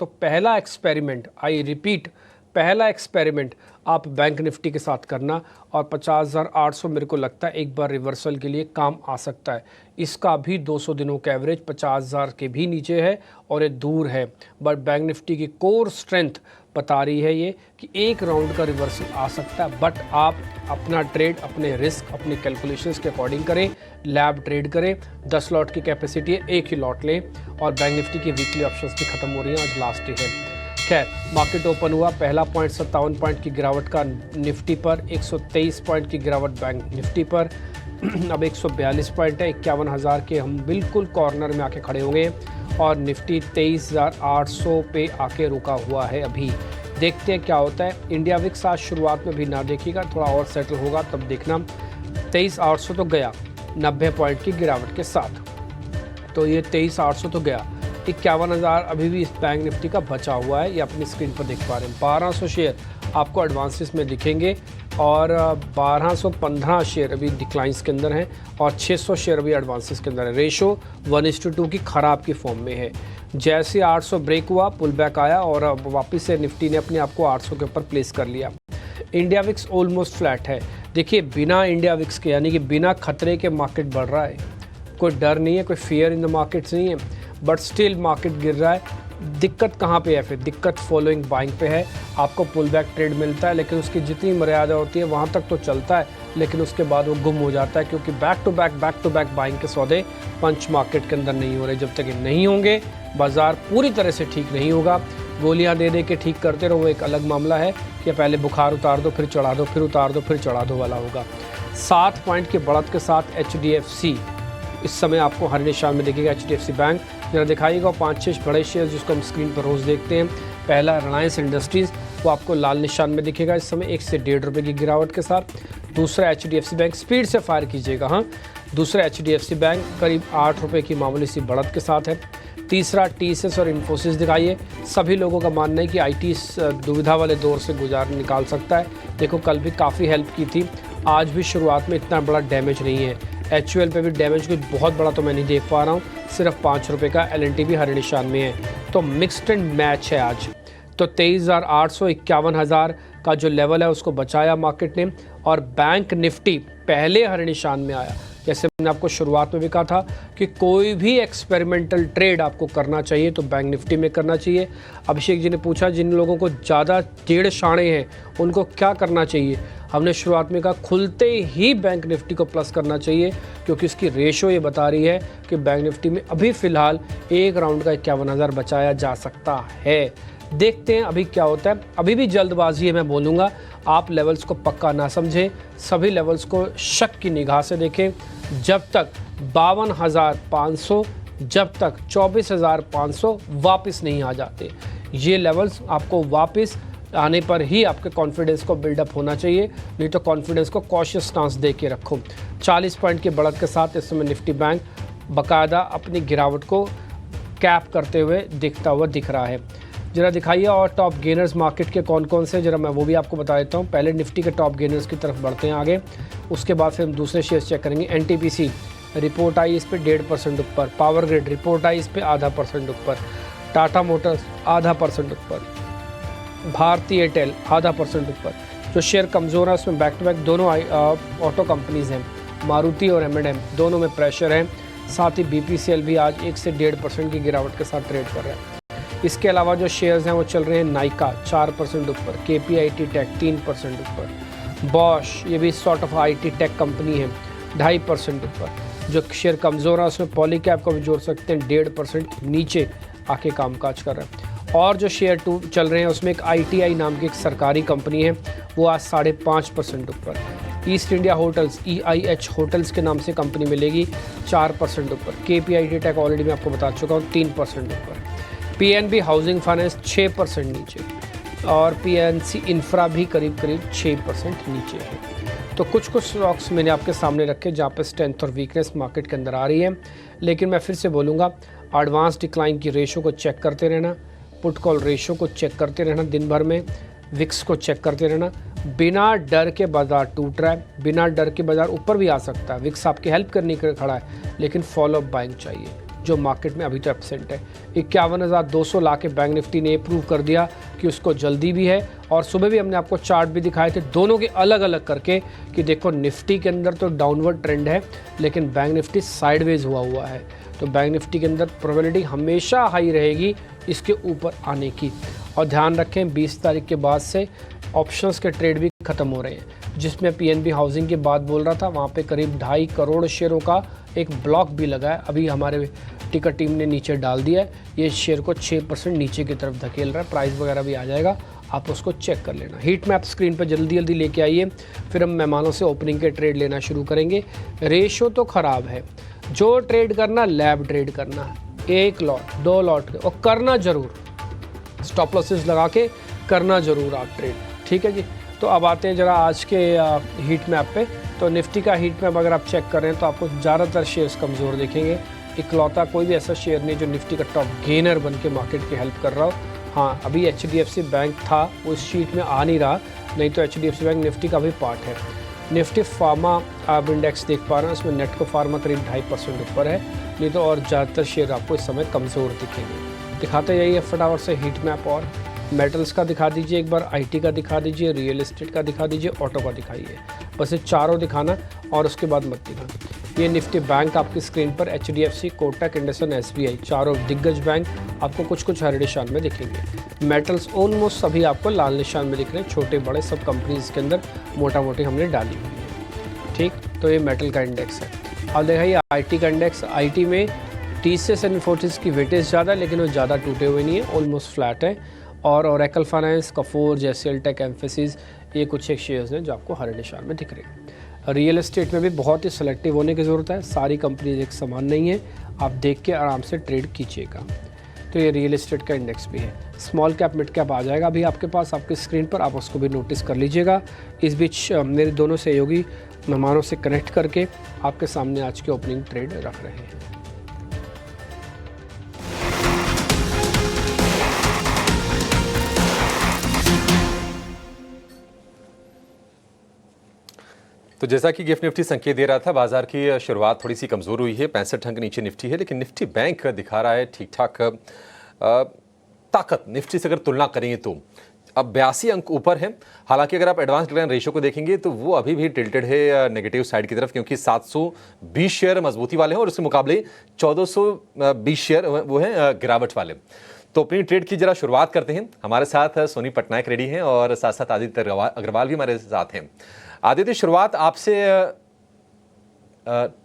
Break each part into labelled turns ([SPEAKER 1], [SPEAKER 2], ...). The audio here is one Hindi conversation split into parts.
[SPEAKER 1] तो पहला एक्सपेरिमेंट, आई रिपीट, पहला एक्सपेरिमेंट आप बैंक निफ्टी के साथ करना, और 50,800 मेरे को लगता है एक बार रिवर्सल के लिए काम आ सकता है। इसका भी 200 दिनों का एवरेज 50,000 के भी नीचे है और ये दूर है, बट बैंक निफ्टी की कोर स्ट्रेंथ बता रही है ये कि एक राउंड का रिवर्सल आ सकता है। बट आप अपना ट्रेड अपने रिस्क, अपने कैलकुलेशंस के अकॉर्डिंग करें, लैब ट्रेड करें। 10 लॉट की कैपेसिटी है, एक ही लॉट लें। और बैंक निफ्टी की वीकली ऑप्शंस भी खत्म हो रही हैं, आज लास्ट डे है। खैर, मार्केट ओपन हुआ, पहला पॉइंट 57 पॉइंट की गिरावट का निफ्टी पर, 123 पॉइंट की गिरावट बैंक निफ्टी पर। अब 142 पॉइंट है, 51,000 के हम बिल्कुल कॉर्नर में आके खड़े होंगे और निफ्टी 23,800 पे आके रुका हुआ है। अभी देखते हैं क्या होता है। इंडिया विक्स आज शुरुआत में भी ना देखिएगा, थोड़ा और सेटल होगा तब देखना। 23,800 तो गया 90 पॉइंट की गिरावट के साथ, तो ये 23,800 तो गया। 51,000 अभी भी इस बैंक निफ्टी का बचा हुआ है, ये अपनी स्क्रीन पर देख पा रहे हैं। 1200 शेयर आपको एडवांसेस में दिखेंगे और 1215 शेयर अभी डिक्लाइंस के अंदर हैं और 600 शेयर अभी एडवांसेस के अंदर है। रेशो 1:2 की ख़राब की फॉर्म में है। जैसे 800 ब्रेक हुआ, पुल बैक आया और अब वापस से निफ्टी ने अपने आप को 800 के ऊपर प्लेस कर लिया। इंडिया विक्स ऑलमोस्ट फ्लैट है। देखिए, बिना इंडिया विक्स के यानी कि बिना खतरे के मार्केट बढ़ रहा है, कोई डर नहीं है, कोई फियर इन द मार्केट्स नहीं है, बट स्टिल मार्केट गिर रहा है। दिक्कत कहाँ पे है? फिर दिक्कत फॉलोइंग बाइंग पे है। आपको पुल बैक ट्रेड मिलता है, लेकिन उसकी जितनी मर्यादा होती है वहाँ तक तो चलता है, लेकिन उसके बाद वो गुम हो जाता है, क्योंकि बैक टू बैक बाइंग के सौदे पंच मार्केट के अंदर नहीं हो रहे। जब तक ये नहीं होंगे, बाजार पूरी तरह से ठीक नहीं होगा। गोलियां दे दे के ठीक करते रहो, वो एक अलग मामला है कि पहले बुखार उतार दो, फिर चढ़ा दो, फिर उतार दो, फिर चढ़ा दो वाला होगा। 7 पॉइंट की बढ़त के साथ HDFC इस समय आपको हर निशान में दिखेगा। HDFC बैंक जरा दिखाइएगा। 5-6 बड़े शेयर जिसको हम स्क्रीन पर रोज़ देखते हैं। पहला रिलायंस इंडस्ट्रीज़, वो आपको लाल निशान में दिखेगा इस समय 1 से 1.5 रुपये की गिरावट के साथ। दूसरा HDFC बैंक, स्पीड से फायर कीजिएगा, हाँ। दूसरा HDFC बैंक करीब 8 रुपये की मामूली सी बढ़त के साथ है। तीसरा TCS और इन्फोसिस दिखाइए। सभी लोगों का मानना है कि IT इस दुविधा वाले दौर से निकाल सकता है। देखो, कल भी काफ़ी हेल्प की थी, आज भी शुरुआत में इतना बड़ा डैमेज नहीं है। HUL पे भी डैमेज कुछ बहुत बड़ा तो मैं नहीं देख पा रहा हूँ, सिर्फ 5 रुपये का। LNT भी हरे निशान में है, तो मिक्स्ड एंड मैच है आज। तो 23,800 51,000 का जो लेवल है उसको बचाया मार्केट ने, और बैंक निफ्टी पहले हरे निशान में आया। जैसे मैंने आपको शुरुआत में भी कहा था कि कोई भी एक्सपेरिमेंटल ट्रेड आपको करना चाहिए तो बैंक निफ्टी में करना चाहिए। अभिषेक जी ने पूछा जिन लोगों को ज़्यादा टेढ़ शाणे हैं उनको क्या करना चाहिए। हमने शुरुआत में कहा खुलते ही बैंक निफ्टी को प्लस करना चाहिए, क्योंकि इसकी रेशो ये बता रही है कि बैंक निफ्टी में अभी फ़िलहाल एक राउंड का 51,000 बचाया जा सकता है। देखते हैं अभी क्या होता है। अभी भी जल्दबाजी है, मैं बोलूँगा आप लेवल्स को पक्का ना समझें, सभी लेवल्स को शक की निगाह से देखें। जब तक 52,500, जब तक 24,500 वापस नहीं आ जाते, ये लेवल्स आपको वापस आने पर ही आपके कॉन्फिडेंस को बिल्डअप होना चाहिए, नहीं तो कॉन्फिडेंस को कॉशियस स्टांस दे के रखो। 40 पॉइंट की बढ़त के साथ इस समय निफ्टी बैंक बाकायदा अपनी गिरावट को कैप करते हुए दिखता हुआ दिख रहा है। जरा दिखाइए और टॉप गेनर्स मार्केट के कौन कौन से, जरा मैं वो भी आपको बता देता हूँ। पहले निफ्टी के टॉप गेनर्स की तरफ बढ़ते हैं आगे, उसके बाद फिर हम दूसरे शेयर्स चेक करेंगे। NTPC रिपोर्ट आई इस पर 1.5% ऊपर, पावर ग्रिड रिपोर्ट आई इस पर 0.5% ऊपर, टाटा मोटर्स 0.5% ऊपर, भारती एयरटेल 0.5% ऊपर। जो शेयर कमज़ोर है उसमें बैक टू बैक दोनों ऑटो कंपनीज़ हैं, मारुति और M&M, दोनों में प्रेशर है। साथ ही BPCL भी आज 1 से 1.5% की गिरावट के साथ ट्रेड कर रहा है। इसके अलावा जो शेयर्स हैं वो चल रहे हैं नाइका 4% ऊपर, KPIT टेक 3% ऊपर, बॉश ये भी sort of IT tech company है 2.5% ऊपर। जो शेयर कमज़ोर है उसमें पॉलीकैब को भी जोड़ सकते हैं, 1.5% नीचे आके कामकाज कर रहा है। और जो शेयर चल रहे हैं उसमें एक ITI नाम की एक सरकारी कंपनी है, वो आज 5.5% ऊपर। East India hotels EIH hotels के नाम से कंपनी मिलेगी 4% ऊपर। KPIT टेक ऑलरेडी मैं आपको बता चुका हूँ 3% ऊपर। PNB हाउसिंग फाइनेंस 6% नीचे, और PNC इंफ्रा भी करीब 6% नीचे है। तो कुछ स्टॉक्स मैंने आपके सामने रखे जहाँ पे स्ट्रेंथ और वीकनेस मार्केट के अंदर आ रही है। लेकिन मैं फिर से बोलूँगा, एडवांस डिक्लाइन की रेशो को चेक करते रहना, पुट कॉल रेशो को चेक करते रहना दिन भर में, विक्स को चेक करते रहना। बिना डर के बाजार टूट रहा है, बिना डर के बाजार ऊपर भी आ सकता है। विक्स आपकी हेल्प करने के लिए खड़ा है, लेकिन फॉलो अप बाइंग चाहिए। जो मार्केट में अभी तो एब्सेंट है। 51,200 ला के बैंक निफ्टी ने प्रूव कर दिया कि उसको जल्दी भी है। और सुबह भी हमने आपको चार्ट भी दिखाए थे दोनों के अलग अलग करके कि देखो निफ्टी के अंदर तो डाउनवर्ड ट्रेंड है, लेकिन बैंक निफ्टी साइडवेज हुआ है। तो बैंक निफ्टी के अंदर प्रोबेबिलिटी हमेशा हाई रहेगी इसके ऊपर आने की। और ध्यान रखें 20 तारीख के बाद से ऑप्शंस के ट्रेड भी ख़त्म हो रहे हैं। जिसमें पीएनबी हाउसिंग की बात बोल रहा था, वहाँ पे करीब 2.5 करोड़ शेयरों का एक ब्लॉक भी लगा है। अभी हमारे टिकर टीम ने नीचे डाल दिया है, ये शेयर को 6% नीचे की तरफ धकेल रहा है। प्राइस वगैरह भी आ जाएगा, आप उसको चेक कर लेना। हीट मैप स्क्रीन पर जल्दी जल्दी लेके आइए, फिर हम मेहमानों से ओपनिंग के ट्रेड लेना शुरू करेंगे। रेशो तो ख़राब है, जो ट्रेड करना लैब ट्रेड करना, 1 लॉट 2 लॉट और करना ज़रूर, स्टॉप लॉसेस लगा के करना ज़रूर आप ट्रेड, ठीक है जी। तो अब आते हैं ज़रा आज के हीट मैप पे। तो निफ्टी का हीट मैप अगर आप चेक करें तो आपको ज़्यादातर शेयर्स कमज़ोर दिखेंगे। इकलौता कोई भी ऐसा शेयर नहीं जो निफ्टी का टॉप गेनर बन के मार्केट की हेल्प कर रहा हो। हाँ, अभी HDFC बैंक था, वो इस शीट में आ नहीं रहा, नहीं तो HDFC बैंक निफ्टी का भी पार्ट है। निफ्टी फार्मा आप इंडेक्स देख पा रहे हैं, उसमें नेट को फार्मा करीब 2.5% ऊपर है, नहीं तो और ज़्यादातर शेयर आपको इस समय कमज़ोर दिखेंगे। दिखाते जाइए फटाफट से हीट मैप। और मेटल्स का दिखा दीजिए एक बार, IT का दिखा दीजिए, रियल एस्टेट का दिखा दीजिए, ऑटो का दिखाइए, बस ये चारों दिखाना और उसके बाद मत दिखाना। ये निफ्टी बैंक आपकी स्क्रीन पर HDFC, कोटक, इंडसइंड, SBI, चारों दिग्गज बैंक आपको कुछ कुछ हरे निशान में दिखेंगे। मेटल्स ऑलमोस्ट सभी आपको लाल निशान में दिख रहे हैं, छोटे बड़े सब कंपनीज के अंदर मोटा मोटी हमने डाली हुई है, ठीक। तो ये मेटल का इंडेक्स है। अब देखिए IT का इंडेक्स, IT में TCS एंड इन्फोसिस की वेटेज ज़्यादा, लेकिन वो ज़्यादा टूटे हुए नहीं है, ऑलमोस्ट फ्लैट है। और Oracle Finance, Coforge, JCL Tech, Mphasis, ये कुछ एक शेयर्स हैं जो आपको हरे निशान में दिख रहे हैं। रियल एस्टेट में भी बहुत ही सेलेक्टिव होने की ज़रूरत है, सारी कंपनीज एक समान नहीं है, आप देख के आराम से ट्रेड कीजिएगा। तो ये रियल एस्टेट का इंडेक्स भी है। स्मॉल कैप मिड कैप आ जाएगा अभी आपके पास आपकी स्क्रीन पर, आप उसको भी नोटिस कर लीजिएगा। इस बीच मेरे दोनों सहयोगी मेहमानों से कनेक्ट करके आपके सामने आज के ओपनिंग ट्रेड रख रहे हैं।
[SPEAKER 2] तो जैसा कि गिफ्ट निफ्टी संकेत दे रहा था, बाजार की शुरुआत थोड़ी सी कमज़ोर हुई है, 65 अंक नीचे निफ्टी है, लेकिन निफ्टी बैंक दिखा रहा है ठीक ठाक ताकत। निफ्टी से अगर तुलना करेंगे तो अब 82 अंक ऊपर है। हालांकि अगर आप एडवांस डिक्लाइन रेशो को देखेंगे तो वो अभी भी टिल्टेड है नेगेटिव साइड की तरफ, क्योंकि 720 शेयर मजबूती वाले हैं और उसके मुकाबले 1420 शेयर वो हैं गिरावट वाले। तो अपनी ट्रेड की जरा शुरुआत करते हैं। हमारे साथ सोनी पटनायक रेडी हैं और साथ साथ आदित्य अग्रवाल भी हमारे साथ हैं। आदित्य, शुरुआत आपसे,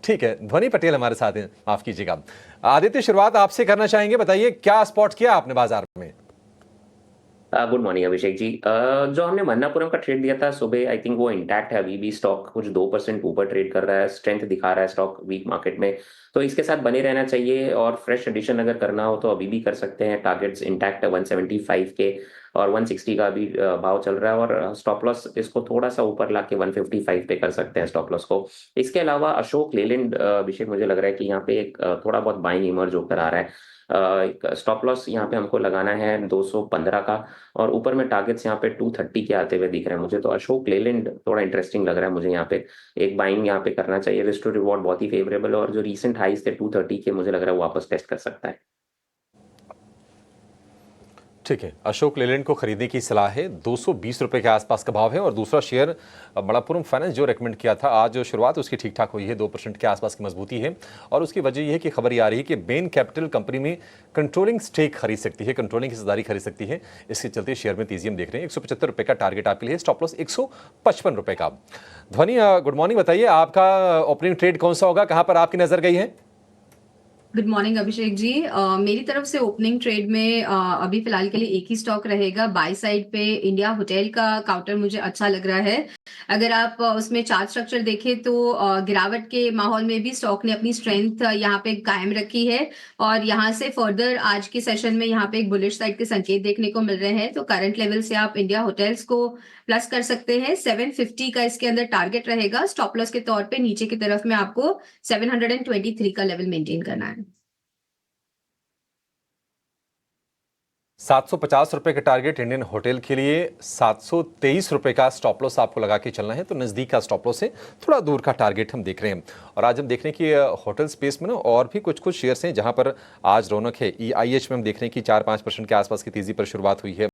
[SPEAKER 2] ठीक है, ध्वनि पटेल हमारे साथ हैं, माफ कीजिएगा। आदित्य, शुरुआत आपसे करना चाहेंगे, बताइए क्या स्पॉट किया आपने बाजार में?
[SPEAKER 3] Good morning Abhishek ji. जो हमने मन्नापुरम का ट्रेड लिया था सुबह, आई थिंक वो इंटैक्ट है अभी भी। स्टॉक कुछ 2% ऊपर ट्रेड कर रहा है, स्ट्रेंथ दिखा रहा है स्टॉक वीक मार्केट में, तो इसके साथ बने रहना चाहिए। और फ्रेश एडिशन अगर करना हो तो अभी भी कर सकते हैं। टारगेट्स इंटैक्ट है 175 के और 160 का भी भाव चल रहा है। और स्टॉप लॉस इसको थोड़ा सा ऊपर लाके 155 पे कर सकते हैं स्टॉप लॉस को। इसके अलावा अशोक लेलैंड अभिषेक, मुझे लग रहा है कि यहाँ पे एक थोड़ा बहुत बाइंग इमर्ज होकर आ रहा है। स्टॉप लॉस यहाँ पे हमको लगाना है 215 का, और ऊपर में टारगेट्स यहाँ पे 230 के आते हुए दिख रहे हैं मुझे। तो अशोक लेलैंड थोड़ा इंटरेस्टिंग लग रहा है मुझे, यहाँ पे एक बाइंग यहाँ पे करना चाहिए। रिस्क टू रिवॉर्ड बहुत ही फेवरेबल, और जो रीसेंट हाइस थे 230 के, मुझे लग रहा है वो वापस टेस्ट कर सकता है।
[SPEAKER 2] ठीक है, अशोक लेलैंड को खरीदने की सलाह है। 220 रुपए के आसपास का भाव है। और दूसरा शेयर मणप्पुरम फाइनेंस जो रेकमेंड किया था, आज शुरुआत उसकी ठीक ठाक हुई है, 2% के आसपास की मजबूती है। और उसकी वजह यह है कि खबर आ रही है कि बेन कैपिटल कंपनी में कंट्रोलिंग स्टेक खरीद सकती है, कंट्रोलिंग हिस्सेदारी खरीद सकती है। इसके चलते शेयर में तेजी हम देख रहे हैं। 175 रुपए का टारगेट आपके लिए, स्टॉप लॉस 155 रुपए का। ध्वनि, गुड मॉर्निंग, बताइए आपका ओपनिंग ट्रेड कौन सा होगा, कहां पर आपकी नजर गई है?
[SPEAKER 4] Good morning Abhishek ji. मेरी तरफ से ओपनिंग ट्रेड में अभी फिलहाल के लिए एक ही स्टॉक रहेगा। बाय साइड पे इंडिया होटल का काउंटर मुझे अच्छा लग रहा है। अगर आप उसमें चार्ट स्ट्रक्चर देखें तो गिरावट के माहौल में भी स्टॉक ने अपनी स्ट्रेंथ यहाँ पे कायम रखी है, और यहाँ से फर्दर आज के सेशन में यहाँ पे एक बुलिश साइड के संकेत देखने को मिल रहे हैं। तो करंट लेवल से आप इंडिया होटल्स को प्लस कर सकते हैं। 750 का इसके अंदर टारगेट रहेगा। स्टॉप लॉस के तौर पे नीचे की तरफ में आपको 723 का लेवल मेंटेन करना है।
[SPEAKER 2] 750 का टारगेट इंडियन होटल के लिए, 723 रुपए का स्टॉप लॉस आपको लगा के चलना है, तो नज़दीक का स्टॉप लॉस से थोड़ा दूर का टारगेट हम देख रहे हैं। और आज हम देख रहे हैं कि होटल स्पेस में ना और भी कुछ कुछ शेयर्स हैं जहां पर आज रौनक है। EIH में हम देख रहे हैं कि 4-5% के आसपास की तेजी पर शुरुआत हुई है।